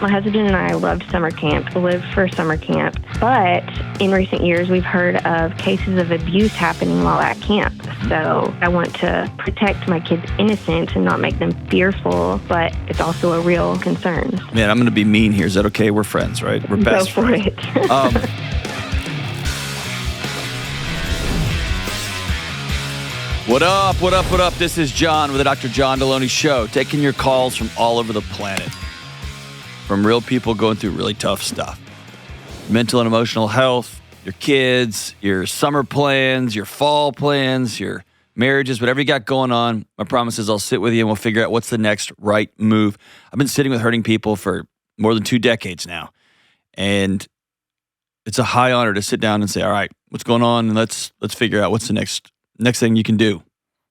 my husband and I loved summer camp, lived for summer camp, but in recent years we've heard of cases of abuse happening while at camp. So I want to protect my kids' innocence and not make them fearful, but it's also a real concern. Man, I'm going to be mean here. Is that okay? We're friends, right? We're best friends. Go for it. What up, what up, what up? This is John with the Dr. John Delony Show, taking your calls from all over the planet. From real people going through really tough stuff. Mental and emotional health, your kids, your summer plans, your fall plans, your marriages, whatever you got going on. My promise is I'll sit with you and we'll figure out what's the next right move. I've been sitting with hurting people for more than 2 decades now. And it's a high honor to sit down and say, all right, what's going on? And let's figure out what's the next thing you can do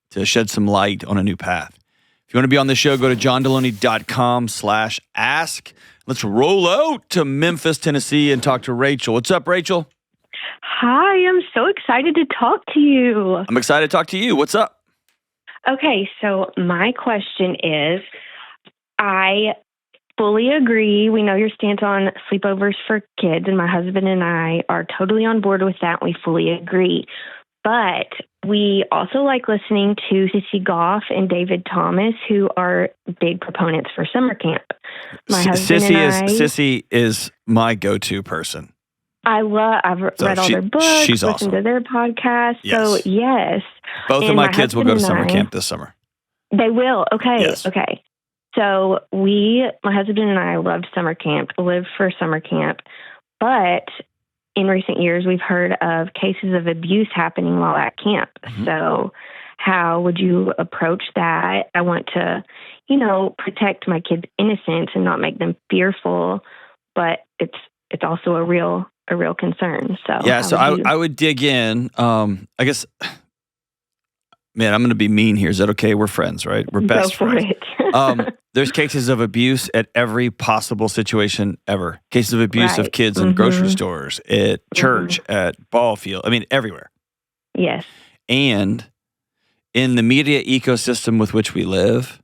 to shed some light on a new path. If you want to be on the show, go to johndelony.com/ask. Let's roll out to Memphis, Tennessee and talk to Rachel. What's up, Rachel? Hi, I'm so excited to talk to you. I'm excited to talk to you. What's up? Okay, so my question is, I fully agree. We know your stance on sleepovers for kids, and my husband and I are totally on board with that. We fully agree. But we also like listening to Sissy Goff and David Thomas, who are big proponents for summer camp. Sissy is my go-to person. I've read all their books, she's listened to their podcast. Yes. So, yes. Both of my kids will go to summer camp this summer. They will? Okay. Yes. Okay. So my husband and I loved summer camp, lived for summer camp, but in recent years, we've heard of cases of abuse happening while at camp. Mm-hmm. So how would you approach that? I want to, protect my kids' innocence and not make them fearful, but it's also a real concern. So yeah, I would dig in. I guess, man, I'm going to be mean here. Is that okay? We're friends, right? We're best friends. There's cases of abuse at every possible situation ever. Cases of abuse of kids in grocery stores, at church, at ball field. I mean, everywhere. Yes. And in the media ecosystem with which we live,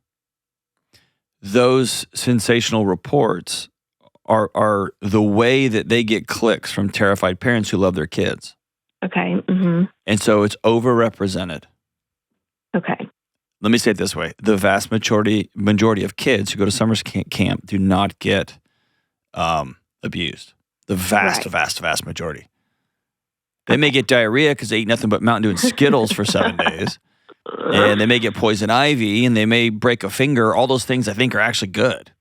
those sensational reports are the way that they get clicks from terrified parents who love their kids. Okay. Mm-hmm. And so it's overrepresented. Okay. Let me say it this way. The vast majority of kids who go to summer camp do not get abused. The vast majority. They may get diarrhea because they eat nothing but Mountain Dew and Skittles for 7 days. And they may get poison ivy and they may break a finger. All those things I think are actually good.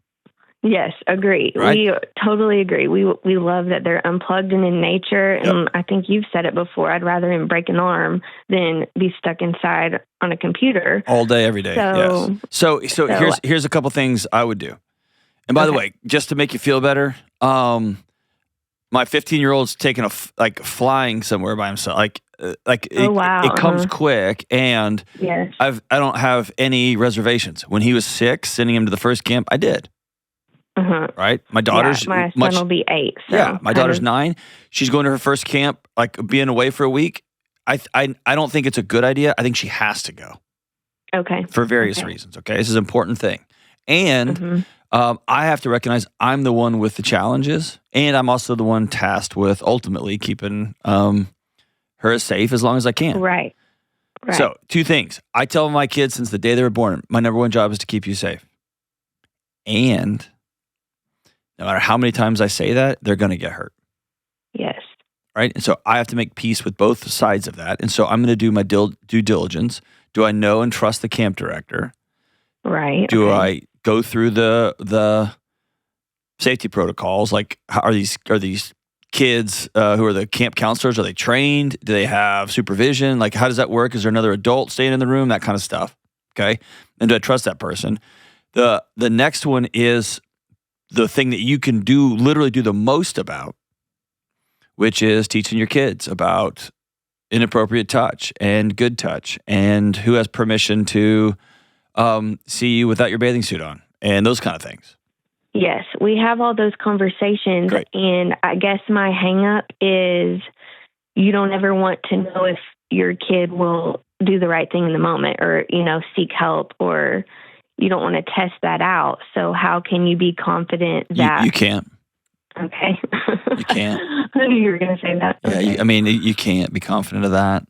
Yes, agree. Right? We totally agree. We love that they're unplugged and in nature. And I think you've said it before. I'd rather him break an arm than be stuck inside on a computer all day, every day. So, yes. So here's a couple things I would do. And by the way, just to make you feel better, my 15-year-old's taking flying somewhere by himself. It comes quick, and I don't have any reservations. When he was 6, sending him to the first camp, I did. Right? My daughter's my son will be 8. So yeah, my daughter's 9. She's going to her first camp, being away for a week. I don't think it's a good idea. I think she has to go. Okay. For various reasons. Okay, this is an important thing, and I have to recognize I'm the one with the challenges, and I'm also the one tasked with ultimately keeping her as safe as long as I can. Right. So 2 things. I tell my kids since the day they were born, my number 1 job is to keep you safe, and no matter how many times I say that, they're going to get hurt. Yes. Right? And so I have to make peace with both sides of that. And so I'm going to do my due diligence. Do I know and trust the camp director? Right. Do I go through the safety protocols? Like, are these kids who are the camp counselors, are they trained? Do they have supervision? Like, how does that work? Is there another adult staying in the room? That kind of stuff. Okay. And do I trust that person? The next one is the thing that you can literally do the most about, which is teaching your kids about inappropriate touch and good touch and who has permission to see you without your bathing suit on and those kind of things. Yes, we have all those conversations. Great. And I guess my hang up is you don't ever want to know if your kid will do the right thing in the moment or, seek help or, you don't want to test that out. So how can you be confident that you can't? Okay. You can't. I knew you were going to say that. Yeah, Okay. you can't be confident of that.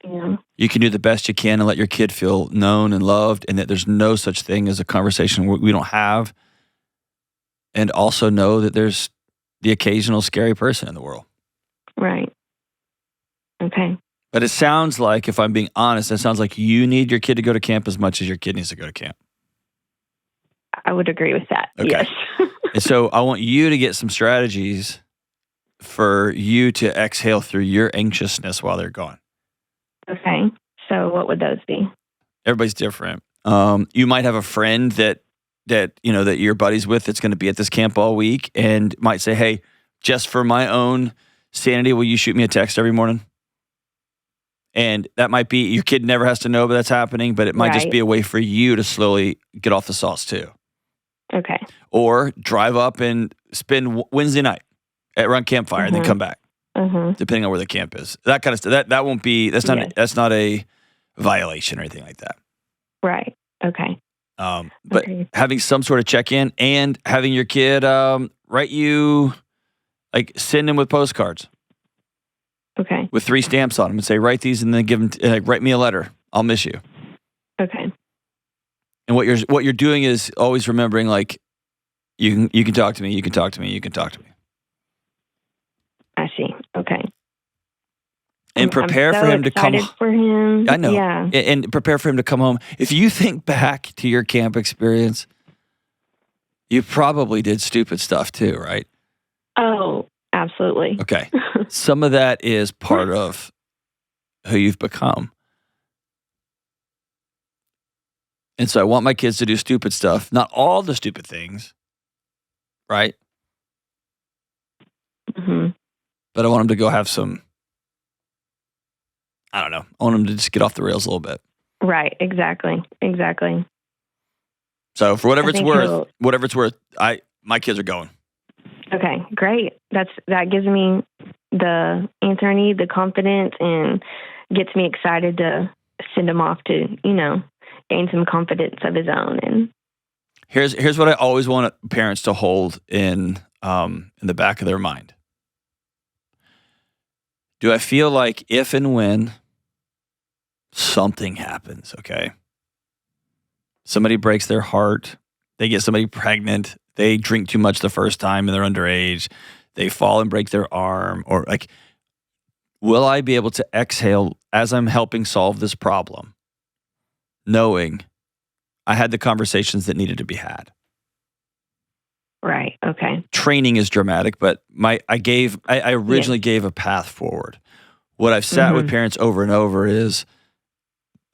Yeah. You can do the best you can and let your kid feel known and loved, and that there's no such thing as a conversation we don't have. And also know that there's the occasional scary person in the world. Right. Okay. But it sounds like, if I'm being honest, it sounds like you need your kid to go to camp as much as your kid needs to go to camp. I would agree with that. Okay. Yes. And so I want you to get some strategies for you to exhale through your anxiousness while they're gone. Okay. So what would those be? Everybody's different. You might have a friend that you're buddies with that's going to be at this camp all week and might say, hey, just for my own sanity, will you shoot me a text every morning? And that might be, your kid never has to know that's happening, but it might just be a way for you to slowly get off the sauce too. Okay. Or drive up and spend Wednesday night around campfire and then come back, depending on where the camp is. That kind of stuff. That won't be, that's not a violation or anything like that. Right. Okay. But having some sort of check-in and having your kid write you, like send them with postcards. Okay. With 3 stamps on them and say, write these and then give them, write me a letter. I'll miss you. Okay. And what you're doing is always remembering, like, you can talk to me, you can talk to me, you can talk to me. I see. Okay. And prepare for him to come. For him. I know. Yeah. And prepare for him to come home. If you think back to your camp experience, you probably did stupid stuff too, right? Oh, absolutely. Okay. Some of that is part of who you've become. And so I want my kids to do stupid stuff, not all the stupid things, right? Mm-hmm. But I want them to go have some, I don't know, I want them to just get off the rails a little bit. Right, exactly. So for whatever it's worth, my kids are going. Okay, great. That gives me the answer I need, the confidence, and gets me excited to send him off to, gain some confidence of his own. And here's what I always want parents to hold in the back of their mind. Do I feel like if and when something happens, okay? Somebody breaks their heart, they get somebody pregnant, they drink too much the first time and they're underage, they fall and break their arm, or like, will I be able to exhale as I'm helping solve this problem, knowing I had the conversations that needed to be had? Right. Okay. Training is dramatic, but I originally gave a path forward. What I've sat with parents over and over is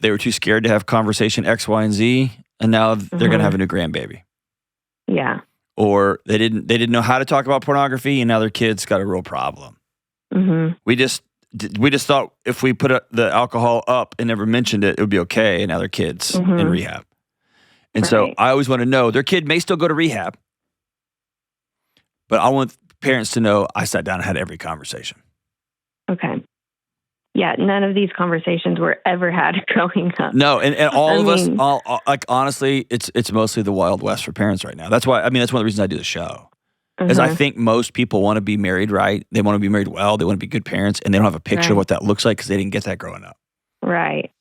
they were too scared to have conversation X, Y, and Z, and now they're going to have a new grandbaby. Yeah. Or they didn't know how to talk about pornography, and now their kid's got a real problem. Mm-hmm. We just thought if we put the alcohol up and never mentioned it, it would be okay, and now their kid's in rehab. And so I always want to know, their kid may still go to rehab, but I want parents to know I sat down and had every conversation. Okay. Yeah, none of these conversations were ever had growing up. No, and all of us, like honestly, it's mostly the Wild West for parents right now. That's why, that's one of the reasons I do the show. Is I think most people want to be married right. They want to be married well. They want to be good parents, and they don't have a picture of what that looks like because they didn't get that growing up. Right.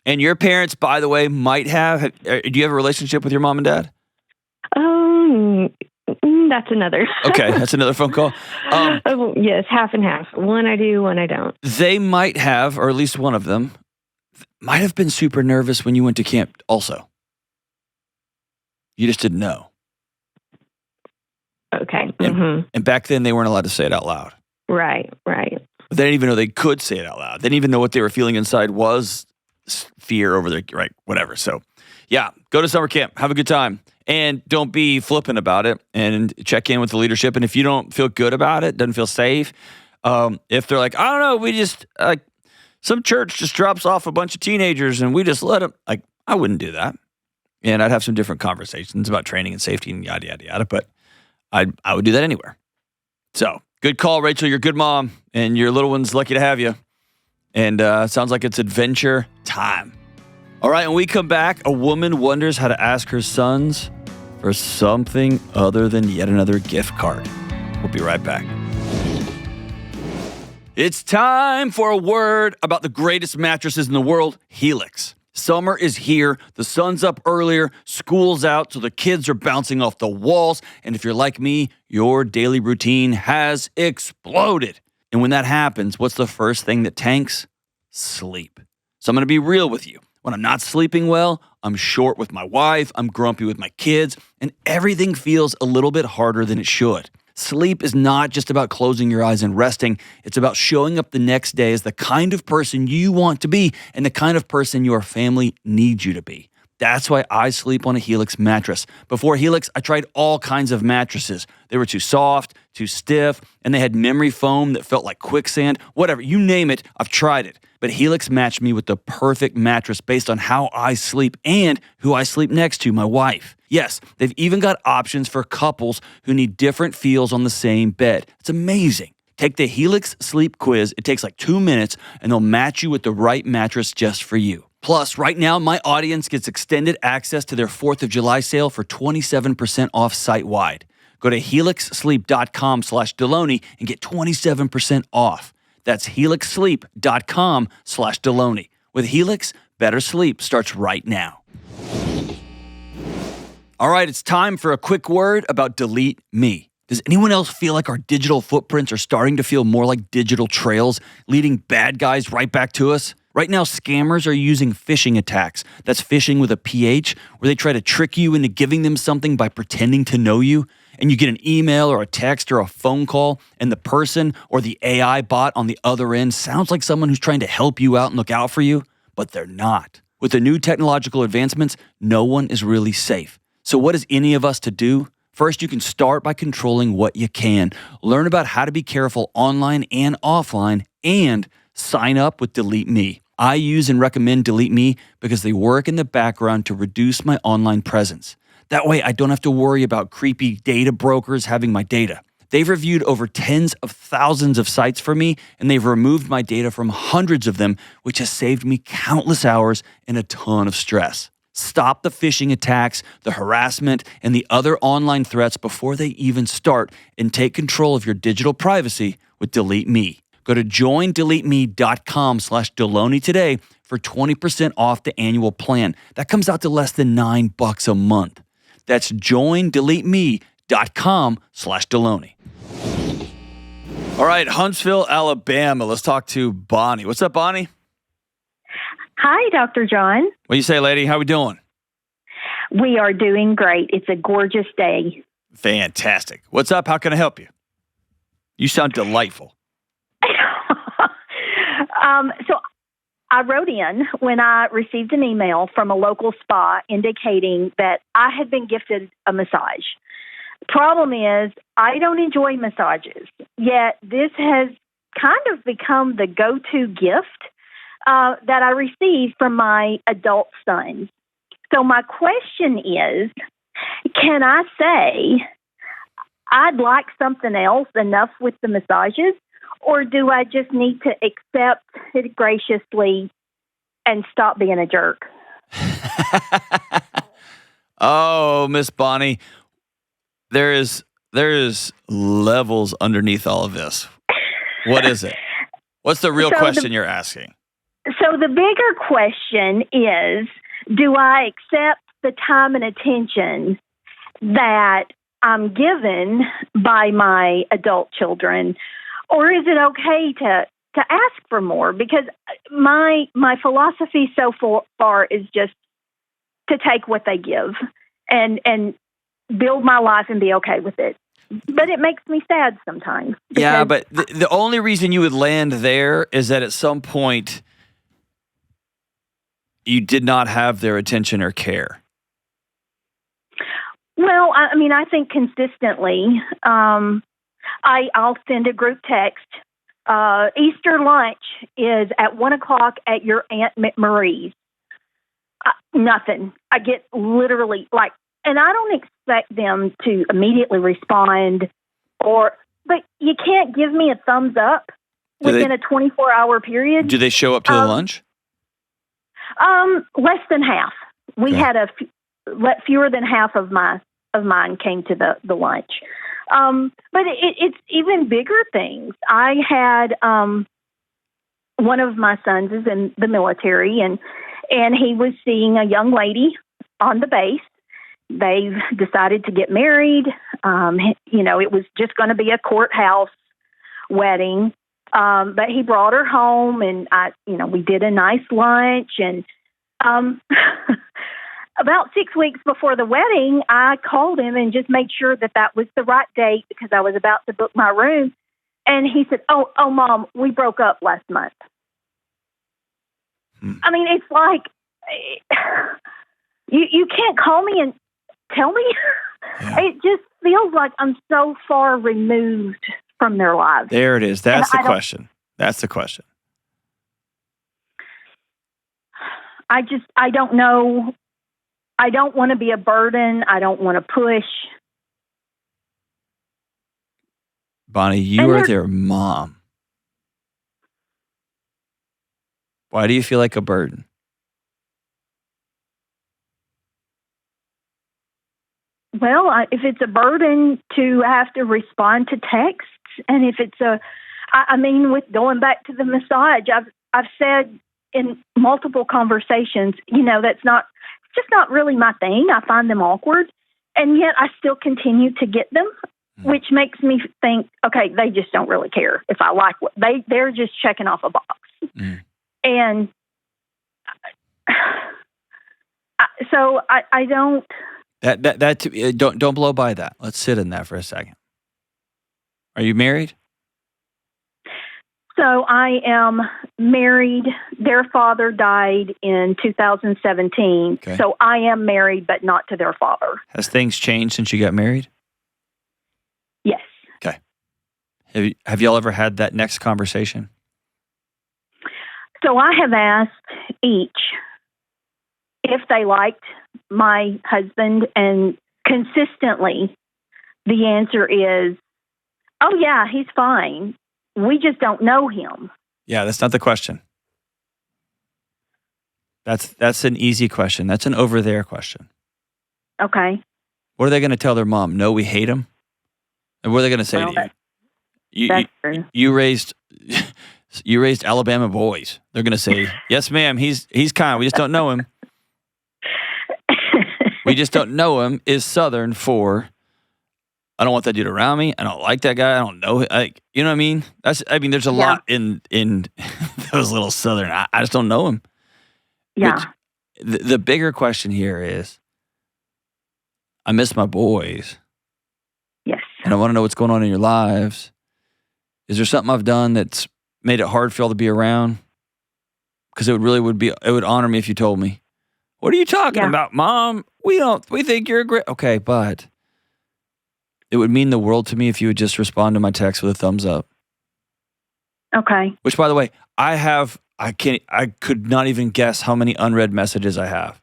And your parents, by the way, might have. Do you have a relationship with your mom and dad? That's another. Okay, that's another phone call. Yes, half and half. One I do, one I don't. They might have, or at least one of them, might have been super nervous when you went to camp also. You just didn't know. Okay. And back then, they weren't allowed to say it out loud. Right. They didn't even know they could say it out loud. They didn't even know what they were feeling inside was fear over their, whatever. So, yeah, go to summer camp. Have a good time. And don't be flippant about it, and check in with the leadership. And if you don't feel good about it, doesn't feel safe, if they're like, I don't know, we just, some church just drops off a bunch of teenagers and we just let them, I wouldn't do that. And I'd have some different conversations about training and safety and yada, yada, yada. But I would do that anywhere. So, good call, Rachel. You're a good mom, and your little one's lucky to have you. And sounds like it's adventure time. All right, when we come back, a woman wonders how to ask her sons for something other than yet another gift card. We'll be right back. It's time for a word about the greatest mattresses in the world, Helix. Summer is here, the sun's up earlier, school's out, so the kids are bouncing off the walls, and if you're like me, your daily routine has exploded. And when that happens, what's the first thing that tanks? Sleep. So I'm going to be real with you. When I'm not sleeping well, I'm short with my wife, I'm grumpy with my kids, and everything feels a little bit harder than it should. Sleep is not just about closing your eyes and resting. It's about showing up the next day as the kind of person you want to be and the kind of person your family needs you to be. That's why I sleep on a Helix mattress. Before Helix, I tried all kinds of mattresses. They were too soft, too stiff, and they had memory foam that felt like quicksand. Whatever, you name it, I've tried it. But Helix matched me with the perfect mattress based on how I sleep and who I sleep next to, my wife. Yes, they've even got options for couples who need different feels on the same bed. It's amazing. Take the Helix Sleep Quiz. It takes like 2 minutes, and they'll match you with the right mattress just for you. Plus, right now, my audience gets extended access to their 4th of July sale for 27% off site-wide. Go to helixsleep.com/Delony and get 27% off. That's helixsleep.com/Delony. With Helix, better sleep starts right now. All right, it's time for a quick word about Delete Me. Does anyone else feel like our digital footprints are starting to feel more like digital trails, leading bad guys right back to us? Right now, scammers are using phishing attacks. That's phishing with a PH, where they try to trick you into giving them something by pretending to know you. And you get an email or a text or a phone call, and the person or the AI bot on the other end sounds like someone who's trying to help you out and look out for you, but they're not. With the new technological advancements, no one is really safe. So what is any of us to do? First, you can start by controlling what you can. Learn about how to be careful online and offline, and sign up with Delete Me. I use and recommend Delete Me because they work in the background to reduce my online presence. That way, I don't have to worry about creepy data brokers having my data. They've reviewed over tens of thousands of sites for me, and they've removed my data from hundreds of them, which has saved me countless hours and a ton of stress. Stop the phishing attacks, the harassment, and the other online threats before they even start, and take control of your digital privacy with Delete Me. Go to joindeleteme.com/Delony today for 20% off the annual plan. That comes out to less than $9 a month. That's joindeleteme.com/Delony. All right, Huntsville, Alabama. Let's talk to Bonnie. What's up, Bonnie? Hi, Dr. John. What do you say, lady? How we doing? We are doing great. It's a gorgeous day. Fantastic. What's up? How can I help you? You sound delightful. So I wrote in when I received an email from a local spa indicating that I had been gifted a massage. Problem is, I don't enjoy massages, yet this has kind of become the go-to gift that I receive from my adult sons. So my question is, can I say I'd like something else enough with the massages, or do I just need to accept it graciously and stop being a jerk? Oh, Miss Bonnie, there is levels underneath all of this. What is it? What's the real question you're asking? So the bigger question is, do I accept the time and attention that I'm given by my adult children, or is it okay to ask for more? Because my philosophy so far is just to take what they give and build my life and be okay with it. But it makes me sad sometimes. Yeah, but the only reason you would land there is that at some point you did not have their attention or care. Well, I mean, I think consistently, I'll send a group text. Easter lunch is at 1:00 at your Aunt Marie's. Nothing. I get literally and I don't expect them to immediately respond, but you can't give me a thumbs up within a 24-hour period. Do they show up to the lunch? Less than half. We Okay. had fewer than half of mine came to the lunch. But it's even bigger things. I had one of my sons is in the military, and he was seeing a young lady on the base. They've decided to get married. It was just going to be a courthouse wedding. But he brought her home, and we did a nice lunch. And about 6 weeks before the wedding, I called him and just made sure that was the right date because I was about to book my room. And he said, "Oh, Mom, we broke up last month." I mean, it's like you can't call me and tell me. Yeah. It just feels like I'm so far removed from their lives. There it is. That's the question. That's the question. I don't know. I don't want to be a burden. I don't want to push. Bonnie, you are their mom. Why do you feel like a burden? Well, if it's a burden to have to respond to texts, and if it's with going back to the massage, I've said in multiple conversations, that's just not really my thing. I find them awkward, and yet I still continue to get them, which makes me think, okay, they just don't really care if I like what they're just checking off a box. And so I don't. Don't blow by that. Let's sit in that for a second. Are you married? So I am married. Their father died in 2017. Okay. So I am married, but not to their father. Has things changed since you got married? Yes. Okay. Have y'all ever had that next conversation? So I have asked each if they liked my husband, and consistently the answer is, "Oh yeah, he's fine. We just don't know him." Yeah, that's not the question. That's an easy question. That's an over there question. Okay. What are they going to tell their mom? No, we hate him? And what are they going to say to you? That's true. You raised Alabama boys. They're going to say, "Yes, ma'am, he's kind. We just don't know him. We just don't know him" is Southern for, I don't want that dude around me. I don't like that guy. I don't know. You know what I mean? There's a lot in those little Southern. I just don't know him. Yeah. But the bigger question here is, I miss my boys. Yes. And I want to know what's going on in your lives. Is there something I've done that's made it hard for y'all to be around? Because it would honor me if you told me. What are you talking about, Mom? We think you're a great. Okay, but it would mean the world to me if you would just respond to my text with a thumbs up. Okay. Which, by the way, I could not even guess how many unread messages I have.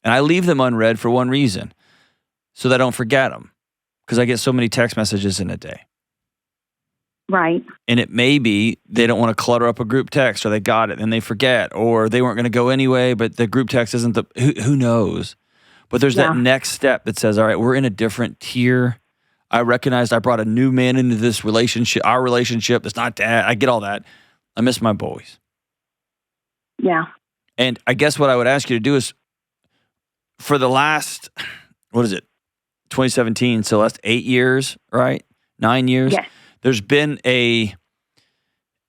And I leave them unread for one reason, so that I don't forget them. Because I get so many text messages in a day. Right. And it may be they don't want to clutter up a group text, or they got it and they forget, or they weren't going to go anyway, but the group text isn't who knows? But there's that next step that says, all right, we're in a different tier. I recognized I brought a new man into this relationship, our relationship. That's not Dad. I get all that. I miss my boys. Yeah. And I guess what I would ask you to do is, for the last, 2017, so last 8 years, right? 9 years? Yes. There's been a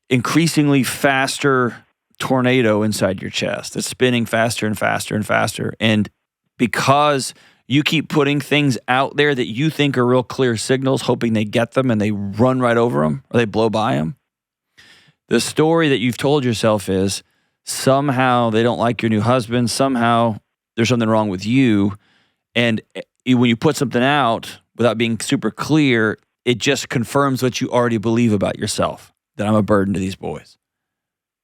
increasingly faster tornado inside your chest. It's spinning faster and faster and faster. And because you keep putting things out there that you think are real clear signals, hoping they get them and they run right over them or they blow by them, the story that you've told yourself is somehow they don't like your new husband, somehow there's something wrong with you. And when you put something out without being super clear, it just confirms what you already believe about yourself, that I'm a burden to these boys.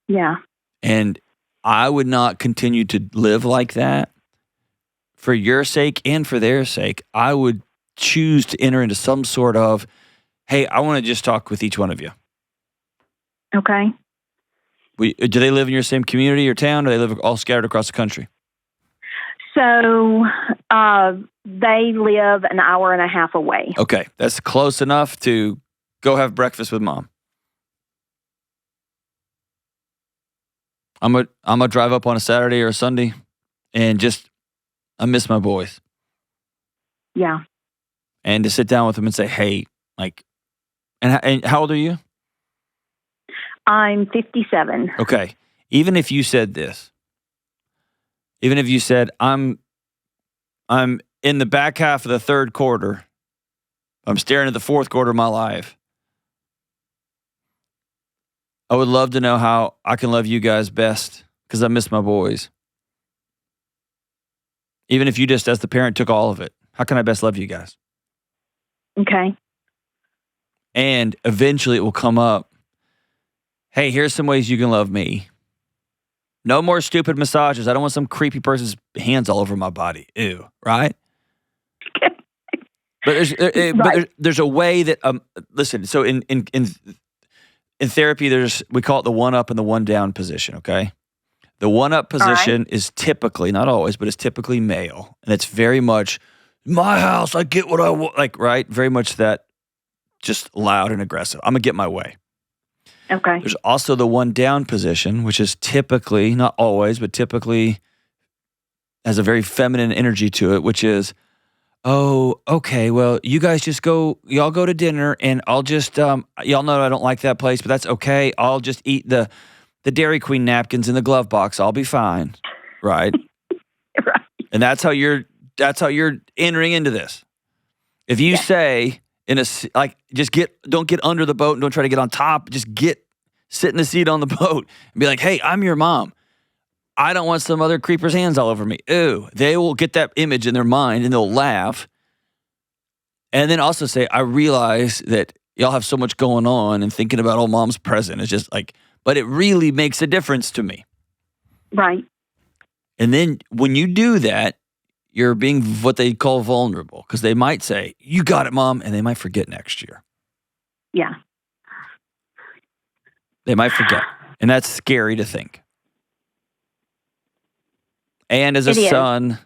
Yeah. And I would not continue to live like that. For your sake and for their sake, I would choose to enter into some sort of, hey, I want to just talk with each one of you. Okay. Do they live in your same community or town, or they live all scattered across the country? So they live an hour and a half away. Okay, that's close enough to go have breakfast with Mom. I'm gonna drive up on a Saturday or a Sunday, and I miss my boys. Yeah. And to sit down with them and say, hey, like, and how old are you? I'm 57. Okay. Even if you said this, even if you said, I'm in the back half of the third quarter, I'm staring at the fourth quarter of my life, I would love to know how I can love you guys best because I miss my boys. Even if you just, as the parent, took all of it, how can I best love you guys? Okay. And eventually it will come up, hey, here's some ways you can love me. No more stupid massages. I don't want some creepy person's hands all over my body. Ew, right? But there's a way that listen. So in therapy, we call it the one up and the one down position. Okay, the one up position is typically, not always, but it's typically male, and it's very much my house. I get what I want. Like, right? Very much that, just loud and aggressive. I'm gonna get my way. Okay. There's also the one down position, which is typically, not always, but typically has a very feminine energy to it, which is, oh, okay, well, you guys y'all go to dinner, and I'll just, y'all know I don't like that place, but that's okay. I'll just eat the Dairy Queen napkins in the glove box. I'll be fine. Right? Right. And that's how you're entering into this. If you say, don't get under the boat and don't try to get on top. Just sit in the seat on the boat and be like, hey, I'm your mom. I don't want some other creeper's hands all over me. Ew. They will get that image in their mind and they'll laugh. And then also say, I realize that y'all have so much going on and thinking about mom's present. It's just like, but it really makes a difference to me. Right. And then when you do that, you're being what they call vulnerable, because they might say, you got it, Mom, and they might forget next year. Yeah. They might forget. And that's scary to think. And as a son,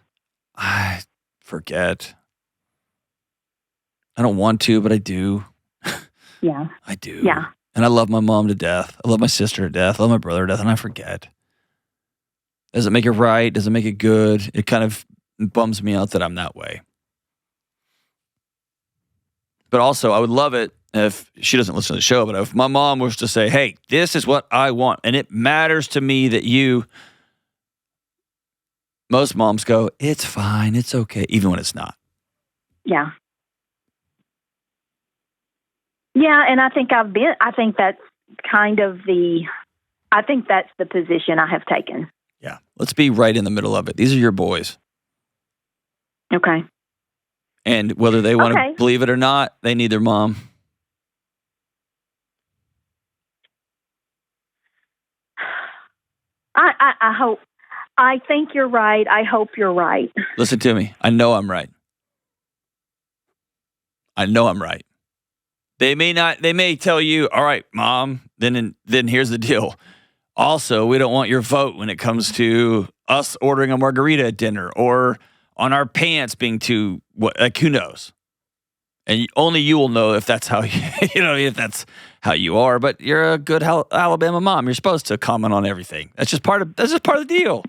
I forget. I don't want to, but I do. Yeah. I do. Yeah. And I love my mom to death. I love my sister to death. I love my brother to death, and I forget. Does it make it right? Does it make it good? It kind of bums me out that I'm that way. But also, I would love it if she doesn't listen to the show, but if my mom was to say, hey, this is what I want, and it matters to me that most moms go, it's fine, it's okay, even when it's not. Yeah. Yeah, and I think that's the position I have taken. Yeah. Let's be right in the middle of it. These are your boys. Okay. And whether they want to believe it or not, they need their mom. I hope. I think you're right. I hope you're right. Listen to me. I know I'm right. They may tell you, all right, Mom, then here's the deal. Also, we don't want your vote when it comes to us ordering a margarita at dinner or on our pants being too, who knows? And only you will know if that's how if that's how you are. But you're a good Alabama mom. You're supposed to comment on everything. That's just part of the deal.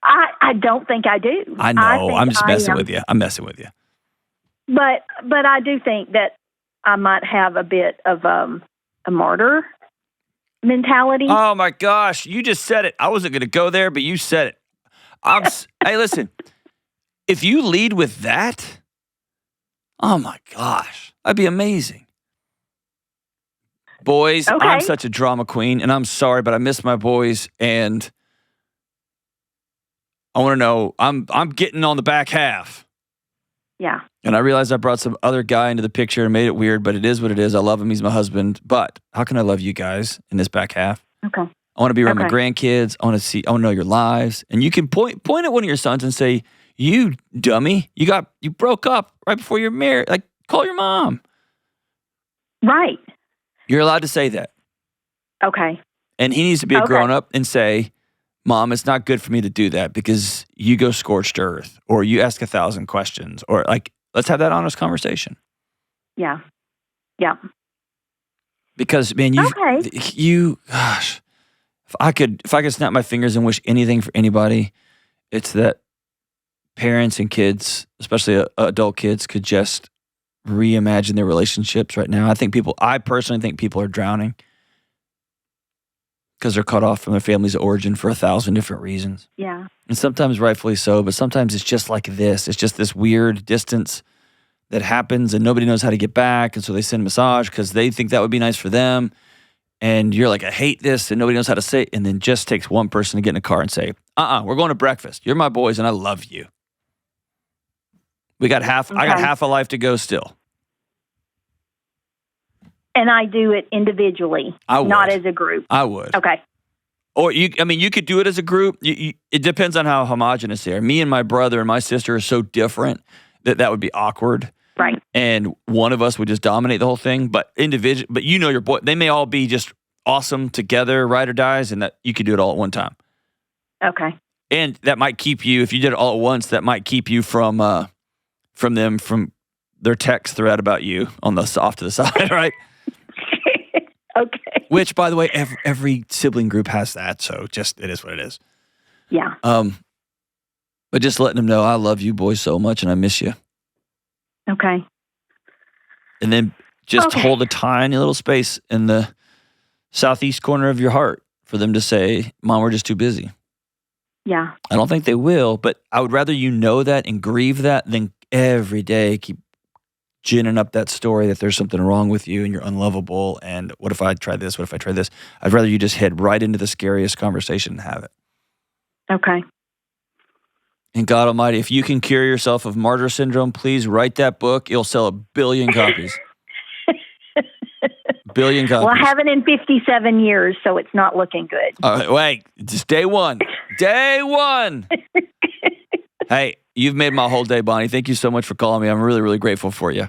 I don't think I do. I know. I'm just messing with you. I'm messing with you. But I do think that I might have a bit of a martyr mentality. Oh my gosh, you just said it. I wasn't going to go there, but you said it. Hey, listen. If you lead with that, oh my gosh, that'd be amazing. Boys, okay. I'm such a drama queen, and I'm sorry, but I miss my boys, and I want to know, I'm getting on the back half. Yeah. And I realized I brought some other guy into the picture and made it weird, but it is what it is. I love him. He's my husband. But how can I love you guys in this back half? Okay. I want to be around my grandkids. I want to know your lives. And you can point at one of your sons and say, you dummy, you broke up right before you're married. Like, call your mom. Right. You're allowed to say that. Okay. And he needs to be a grown-up and say, Mom, it's not good for me to do that because you go scorched earth or you ask 1,000 questions or like, let's have that honest conversation. Yeah. Yeah. Because, man, gosh, if I could snap my fingers and wish anything for anybody, it's that parents and kids, especially adult kids, could just reimagine their relationships right now. I personally think people are drowning because they're cut off from their family's origin for 1,000 different reasons. Yeah. And sometimes rightfully so, but sometimes it's just like this. It's just this weird distance that happens and nobody knows how to get back. And so they send massage because they think that would be nice for them. And you're like, I hate this, and nobody knows how to say it. And then just takes one person to get in a car and say, we're going to breakfast. You're my boys and I love you. I got half a life to go still. And I do it individually, not as a group. I would. Okay. Or you could do it as a group. It depends on how homogenous they are. Me and my brother and my sister are so different that would be awkward. Right. And one of us would just dominate the whole thing. But your boy, they may all be just awesome together, ride or dies, and that you could do it all at one time. Okay. And that might keep you, if you did it all at once, that might keep you from their text thread about you on the off to the side, right? Okay. Which, by the way, every sibling group has that, so just it is what it is. Yeah. But just letting them know I love you boys so much and I miss you. Okay. And then just hold a tiny little space in the southeast corner of your heart for them to say, Mom, we're just too busy. Yeah. I don't think they will, but I would rather you know that and grieve that than every day keep ginning up that story that there's something wrong with you and you're unlovable and what if I try this? What if I try this? I'd rather you just head right into the scariest conversation and have it. Okay. And God Almighty, if you can cure yourself of martyr syndrome, please write that book. It'll sell 1 billion copies. 1 billion copies. Well, I haven't in 57 years, so it's not looking good. Wait, just day one. Day one. Hey, you've made my whole day, Bonnie. Thank you so much for calling me. I'm really, really grateful for you.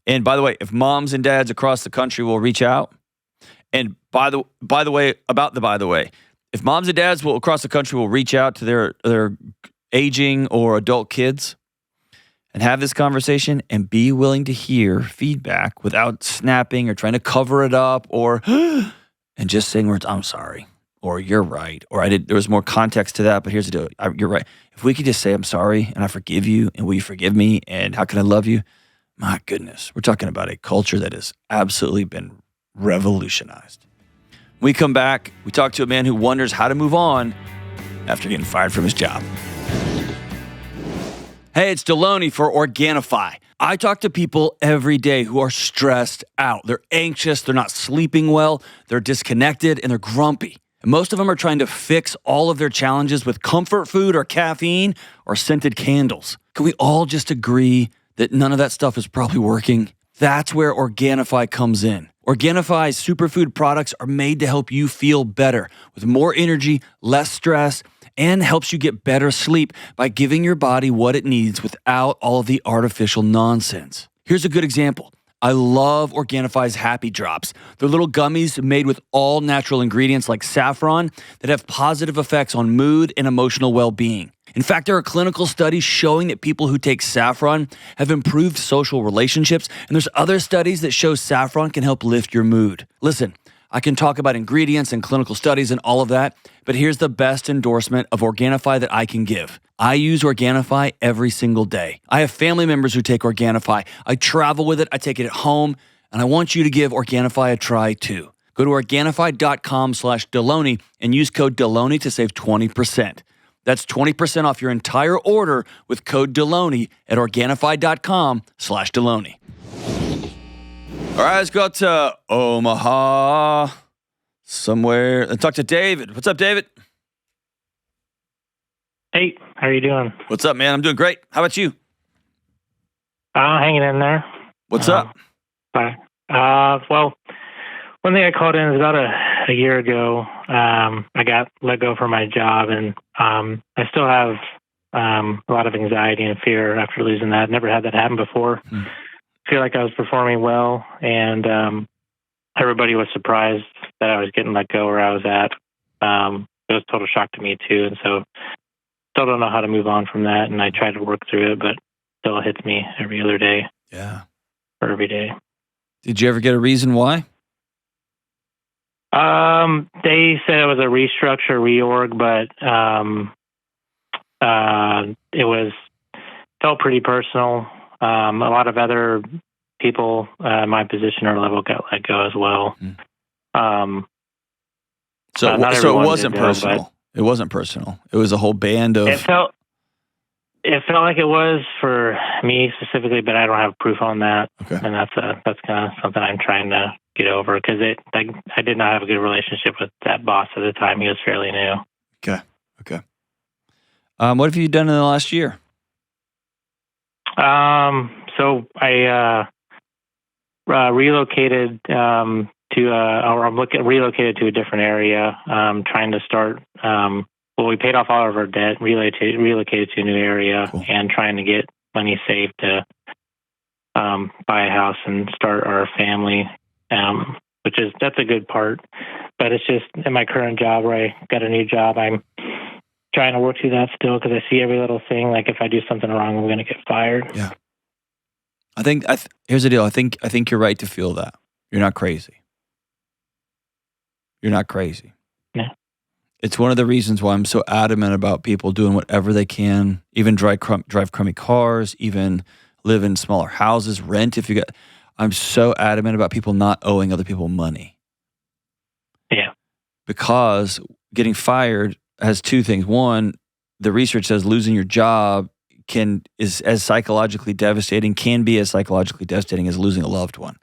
And by the way, if moms and dads across the country will reach out, and by the way, if moms and dads across the country will reach out to their aging or adult kids and have this conversation and be willing to hear feedback without snapping or trying to cover it up or and just saying words, I'm sorry, or you're right, or there was more context to that, but here's the deal. You're right. If we could just say, I'm sorry, and I forgive you, and will you forgive me, and how can I love you? My goodness, we're talking about a culture that has absolutely been revolutionized. When we come back, we talk to a man who wonders how to move on after getting fired from his job. Hey, it's Delony for Organifi. I talk to people every day who are stressed out. They're anxious, they're not sleeping well, they're disconnected, and they're grumpy. And most of them are trying to fix all of their challenges with comfort food or caffeine or scented candles. Can we all just agree that none of that stuff is probably working? That's where Organifi comes in. Organifi's superfood products are made to help you feel better with more energy, less stress, and helps you get better sleep by giving your body what it needs without all of the artificial nonsense. Here's a good example. I love Organifi's Happy Drops. They're little gummies made with all natural ingredients like saffron that have positive effects on mood and emotional well-being. In fact, there are clinical studies showing that people who take saffron have improved social relationships, and there's other studies that show saffron can help lift your mood. Listen, I can talk about ingredients and clinical studies and all of that, but here's the best endorsement of Organifi that I can give. I use Organifi every single day. I have family members who take Organifi. I travel with it, I take it at home, and I want you to give Organifi a try too. Go to Organifi.com/Delony and use code Delony to save 20%. That's 20% off your entire order with code Delony at Organifi.com/Delony. All right, let's go out to Omaha somewhere and talk to David. What's up, David? Hey, how are you doing? What's up, man? I'm doing great. How about you? Hanging in there. What's up? Bye. Well, one thing I called in is about a year ago. I got let go from my job, and I still have a lot of anxiety and fear after losing that. Never had that happen before. I feel like I was performing well, and I everybody was surprised that I was getting let go where I was at. It was a total shock to me too, and so still don't know how to move on from that. And I try to work through it, but still hits me every other day. Yeah, or every day. Did you ever get a reason why? They said it was a restructure, reorg, but it felt pretty personal. A lot of other people in my position or level got let go as well. So it wasn't personal. It wasn't personal. It was a whole band of. It felt like it was for me specifically, but I don't have proof on that. Okay. And that's kind of something I'm trying to get over because I did not have a good relationship with that boss at the time. He was fairly new. Okay. What have you done in the last year? So I relocated relocated to a different area. Trying to start. We paid off all of our debt, relocated to a new area, cool. And trying to get money saved to buy a house and start our family. That's a good part. But it's just in my current job where I got a new job, I'm trying to work through that still because I see every little thing. Like if I do something wrong, I'm going to get fired. Yeah. I think here's the deal. I think you're right to feel that. You're not crazy. Yeah. It's one of the reasons why I'm so adamant about people doing whatever they can, even drive crummy cars, even live in smaller houses, rent if you got. I'm so adamant about people not owing other people money. Yeah. Because getting fired has two things. One, the research says losing your job can be as psychologically devastating as losing a loved one.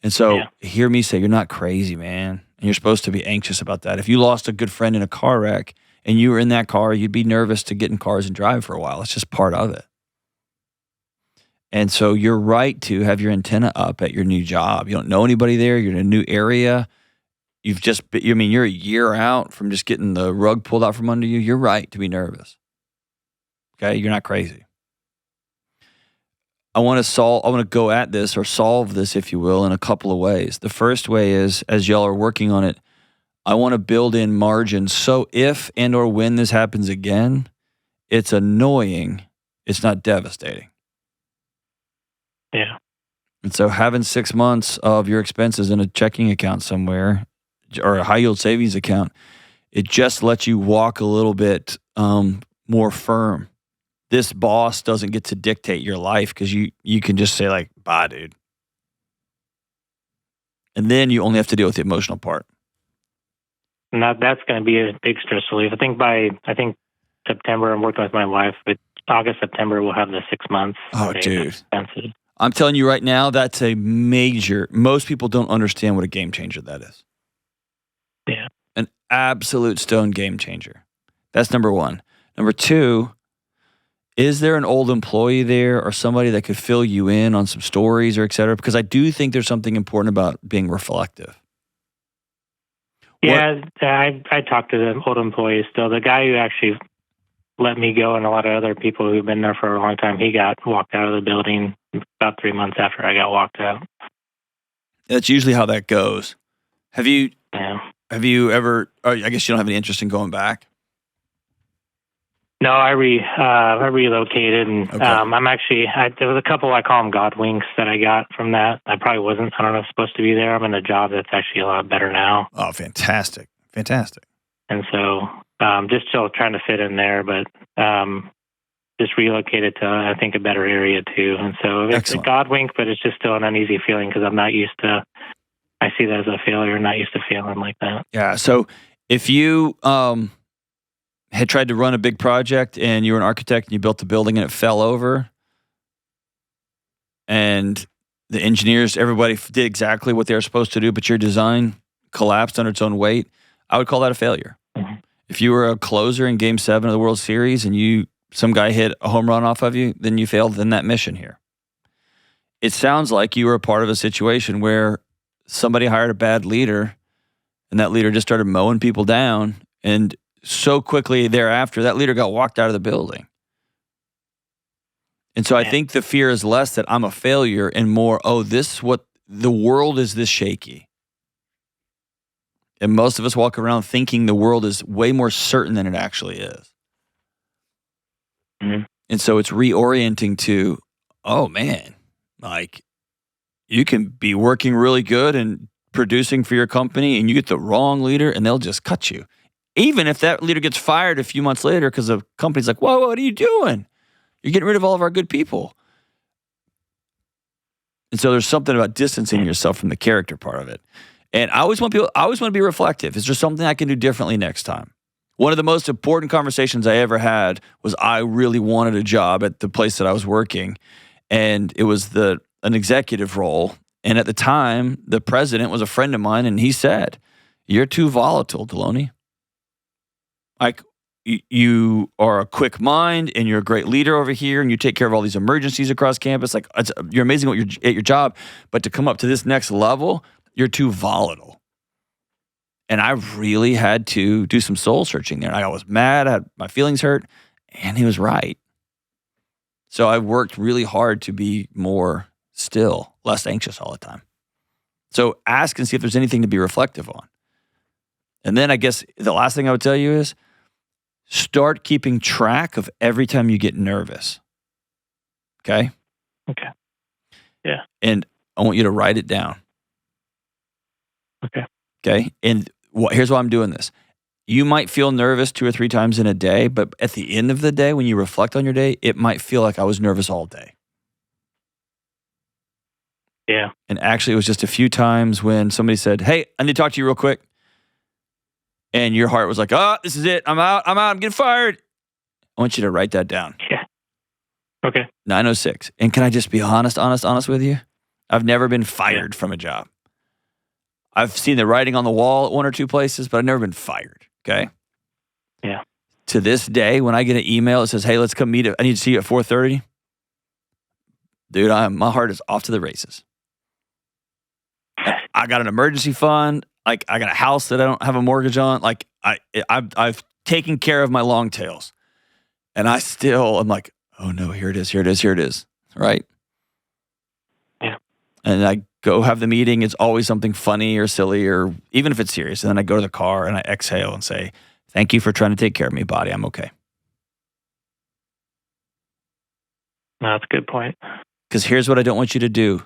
And so hear me say, you're not crazy, man. And you're supposed to be anxious about that. If you lost a good friend in a car wreck and you were in that car, you'd be nervous to get in cars and drive for a while. It's just part of it. And so you're right to have your antenna up at your new job. You don't know anybody there. You're in a new area. You're a year out from just getting the rug pulled out from under you. You're right to be nervous. Okay? You're not crazy. I want to go at this or solve this, if you will, in a couple of ways. The first way is, as y'all are working on it, I want to build in margins. So if and or when this happens again, it's annoying. It's not devastating. Yeah. And so having 6 months of your expenses in a checking account somewhere or a high yield savings account, it just lets you walk a little bit more firm. This boss doesn't get to dictate your life because you can just say like, bye, dude. And then you only have to deal with the emotional part. And that's going to be a big stress relief. I think September, I'm working with my wife, but August, September, we'll have the 6 months. Oh, dude. Expenses. I'm telling you right now, that's a major, most people don't understand what a game changer that is. Yeah. An absolute stone game changer. That's number one. Number two, is there an old employee there or somebody that could fill you in on some stories or et cetera? Because I do think there's something important about being reflective. Yeah, I talked to the old employees still. The guy who actually let me go and a lot of other people who've been there for a long time, he got walked out of the building about 3 months after I got walked out. That's usually how that goes. Have you ever, I guess you don't have any interest in going back? No, I relocated, and okay. I'm actually, there was a couple, I call them God winks, that I got from that. I probably wasn't, I don't know, supposed to be there. I'm in a job that's actually a lot better now. Oh, fantastic. And so just still trying to fit in there, but just relocated to, I think, a better area too. And so it's excellent. A God wink, but it's just still an uneasy feeling because I'm not used to, I see that as a failure, not used to feeling like that. Yeah, so if you had tried to run a big project and you were an architect and you built the building and it fell over and the engineers, everybody did exactly what they were supposed to do, but your design collapsed under its own weight, I would call that a failure. Mm-hmm. If you were a closer in Game 7 of the World Series and some guy hit a home run off of you, then you failed in that mission here. It sounds like you were a part of a situation where somebody hired a bad leader and that leader just started mowing people down, and so quickly thereafter, that leader got walked out of the building. And so I think the fear is less that I'm a failure and more, this is what the world is this shaky. And most of us walk around thinking the world is way more certain than it actually is. Mm-hmm. And so it's reorienting to, oh man, like you can be working really good and producing for your company and you get the wrong leader and they'll just cut you. Even if that leader gets fired a few months later because the company's like, whoa, what are you doing? You're getting rid of all of our good people. And so there's something about distancing yourself from the character part of it. And I always want to be reflective. Is there something I can do differently next time? One of the most important conversations I ever had was I really wanted a job at the place that I was working. And it was an executive role. And at the time, the president was a friend of mine. And he said, you're too volatile, Delony. Like, you are a quick mind and you're a great leader over here and you take care of all these emergencies across campus. Like, you're amazing at your job. But to come up to this next level, you're too volatile. And I really had to do some soul searching there. I was mad, I had my feelings hurt, and he was right. So I worked really hard to be more still, less anxious all the time. So ask and see if there's anything to be reflective on. And then I guess the last thing I would tell you is start keeping track of every time you get nervous. Okay? Okay. Yeah. And I want you to write it down. Okay. Okay? And here's why I'm doing this. You might feel nervous 2 or 3 times in a day, but at the end of the day, when you reflect on your day, it might feel like I was nervous all day. Yeah. And actually, it was just a few times when somebody said, hey, I need to talk to you real quick. And your heart was like, oh, this is it. I'm out. I'm getting fired. I want you to write that down. Yeah. Okay. 906. And can I just be honest with you? I've never been fired from a job. I've seen the writing on the wall at 1 or 2 places, but I've never been fired. Okay? Yeah. To this day, when I get an email that says, hey, let's come meet. I need to see you at 4:30. Dude, my heart is off to the races. I got an emergency fund. Like, I got a house that I don't have a mortgage on. Like, I've taken care of my long tails. And I still am like, oh no, here it is. Right? Yeah. And I go have the meeting. It's always something funny or silly, or even if it's serious. And then I go to the car and I exhale and say, thank you for trying to take care of me, body. I'm okay. No, that's a good point. Because here's what I don't want you to do.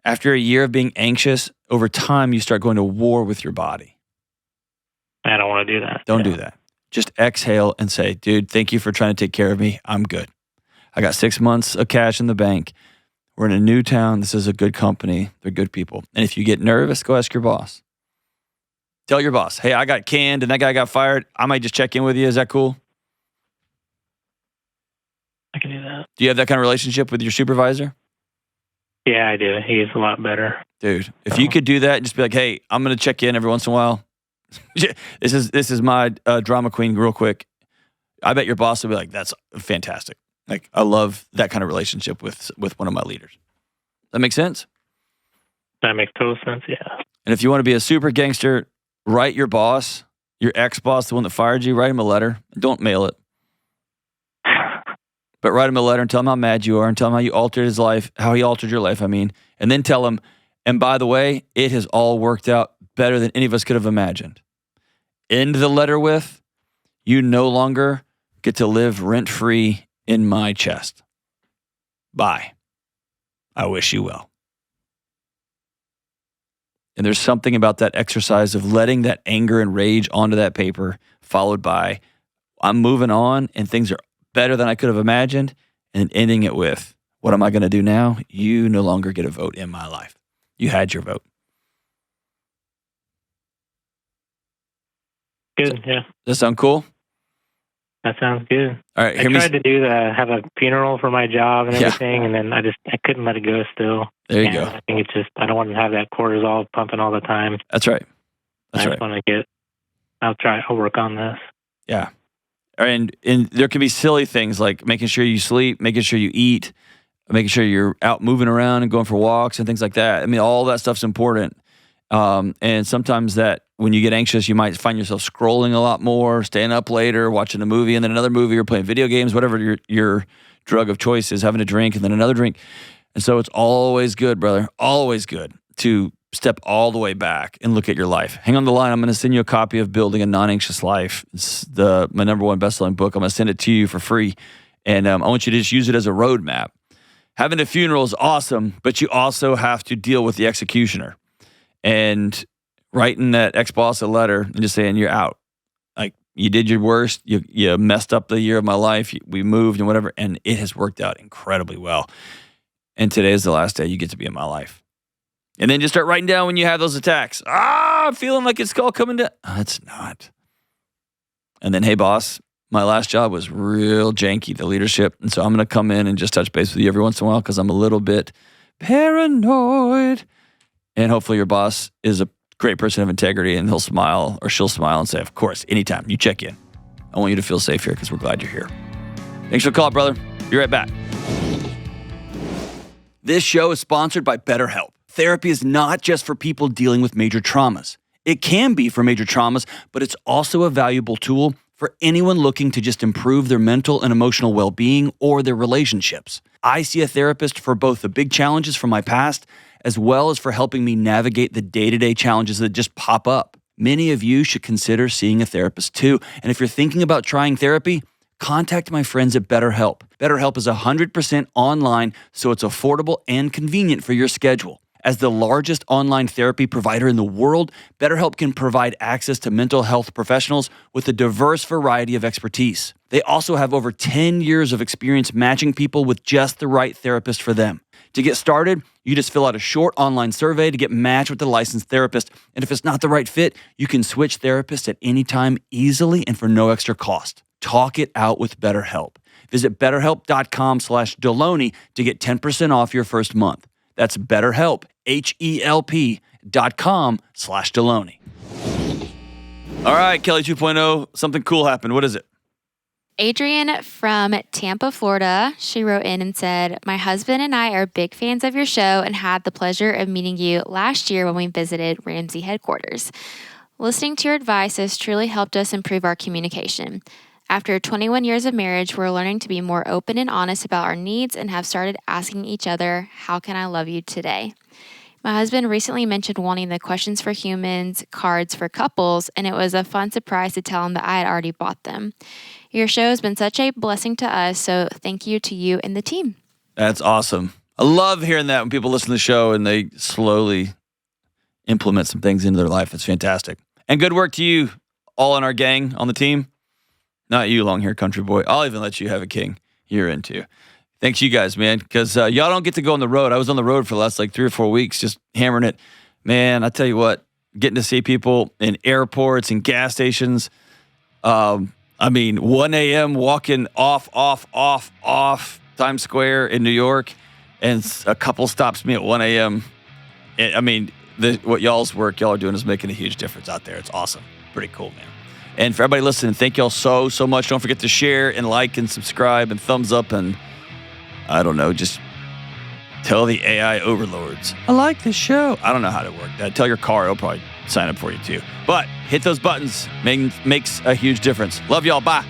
After a year of being anxious, over time, you start going to war with your body. I don't want to do that. Don't do that. Just exhale and say, dude, thank you for trying to take care of me. I'm good. I got 6 months of cash in the bank. We're in a new town. This is a good company. They're good people. And if you get nervous, go ask your boss. Tell your boss, hey, I got canned and that guy got fired. I might just check in with you. Is that cool? I can do that. Do you have that kind of relationship with your supervisor? Yeah, I do. He's a lot better. Dude, if you could do that, just be like, hey, I'm going to check in every once in a while. This is my drama queen real quick. I bet your boss will be like, that's fantastic. Like, I love that kind of relationship with one of my leaders. That make sense? That makes total sense, yeah. And if you want to be a super gangster, write your boss, your ex-boss, the one that fired you, write him a letter. Don't mail it. But write him a letter and tell him how mad you are and tell him how you altered his life, how he altered your life, and then tell him, and by the way, it has all worked out better than any of us could have imagined. End the letter with, you no longer get to live rent-free in my chest. Bye. I wish you well. And there's something about that exercise of letting that anger and rage onto that paper, followed by, I'm moving on and things are better than I could have imagined, and ending it with, what am I going to do now? You no longer get a vote in my life. You had your vote. Good, yeah. Does that sound cool? That sounds good. All right. I tried to have a funeral for my job and everything, and then I couldn't let it go still. There you go. I think I don't want to have that cortisol pumping all the time. That's right. I just want to I'll work on this. Yeah. And there can be silly things like making sure you sleep, making sure you eat, making sure you're out moving around and going for walks and things like that. I mean, all that stuff's important. And sometimes that when you get anxious, you might find yourself scrolling a lot more, staying up later, watching a movie and then another movie or playing video games, whatever you're drug of choice is having a drink and then another drink. And so it's always good, brother, always good to step all the way back and look at your life. Hang on the line. I'm going to send you a copy of Building a Non-Anxious Life. It's my number one best-selling book. I'm going to send it to you for free. And I want you to just use it as a roadmap. Having a funeral is awesome, but you also have to deal with the executioner. And writing that ex-boss a letter and just saying, you're out. Like, you did your worst. You messed up the year of my life. We moved and whatever. And it has worked out incredibly well. And today is the last day you get to be in my life. And then just start writing down when you have those attacks. I'm feeling like it's all coming down. Oh, it's not. And then, hey, boss, my last job was real janky, the leadership. And so I'm going to come in and just touch base with you every once in a while because I'm a little bit paranoid. And hopefully your boss is a great person of integrity and he'll smile or she'll smile and say, of course, anytime you check in. I want you to feel safe here because we're glad you're here. Thanks for the call, brother. Be right back. This show is sponsored by BetterHelp. Therapy is not just for people dealing with major traumas. It can be for major traumas, but it's also a valuable tool for anyone looking to just improve their mental and emotional well-being or their relationships. I see a therapist for both the big challenges from my past as well as for helping me navigate the day-to-day challenges that just pop up. Many of you should consider seeing a therapist too. And if you're thinking about trying therapy, contact my friends at BetterHelp. BetterHelp is 100% online, so it's affordable and convenient for your schedule. As the largest online therapy provider in the world, BetterHelp can provide access to mental health professionals with a diverse variety of expertise. They also have over 10 years of experience matching people with just the right therapist for them. To get started, you just fill out a short online survey to get matched with a licensed therapist. And if it's not the right fit, you can switch therapists at any time easily and for no extra cost. Talk it out with BetterHelp. Visit BetterHelp.com/Delony to get 10% off your first month. That's BetterHelp, HELP.com/Delony. All right, Kelly 2.0, something cool happened. What is it? Adrian from Tampa, Florida, she wrote in and said, my husband and I are big fans of your show and had the pleasure of meeting you last year when we visited Ramsey headquarters. Listening to your advice has truly helped us improve our communication. After 21 years of marriage, we're learning to be more open and honest about our needs and have started asking each other, how can I love you today? My husband recently mentioned wanting the Questions for Humans cards for couples, and it was a fun surprise to tell him that I had already bought them. Your show has been such a blessing to us, so thank you to you and the team. That's awesome. I love hearing that when people listen to the show and they slowly implement some things into their life. It's fantastic. And good work to you all in our gang on the team. Not you, long hair country boy. I'll even let you have a king you're into. Thanks you guys, man, because y'all don't get to go on the road. I was on the road for the last 3 or 4 weeks just hammering it. Man, I tell you what, getting to see people in airports and gas stations. 1 a.m. walking off Times Square in New York, and a couple stops me at 1 a.m. What y'all's work y'all are doing is making a huge difference out there. It's awesome. Pretty cool, man. And for everybody listening, thank y'all so much. Don't forget to share and like and subscribe and thumbs up and, I don't know, just tell the AI overlords, I like this show. I don't know how to work that. Tell your car, it'll probably sign up for you too. But hit those buttons. Makes a huge difference. Love y'all. Bye.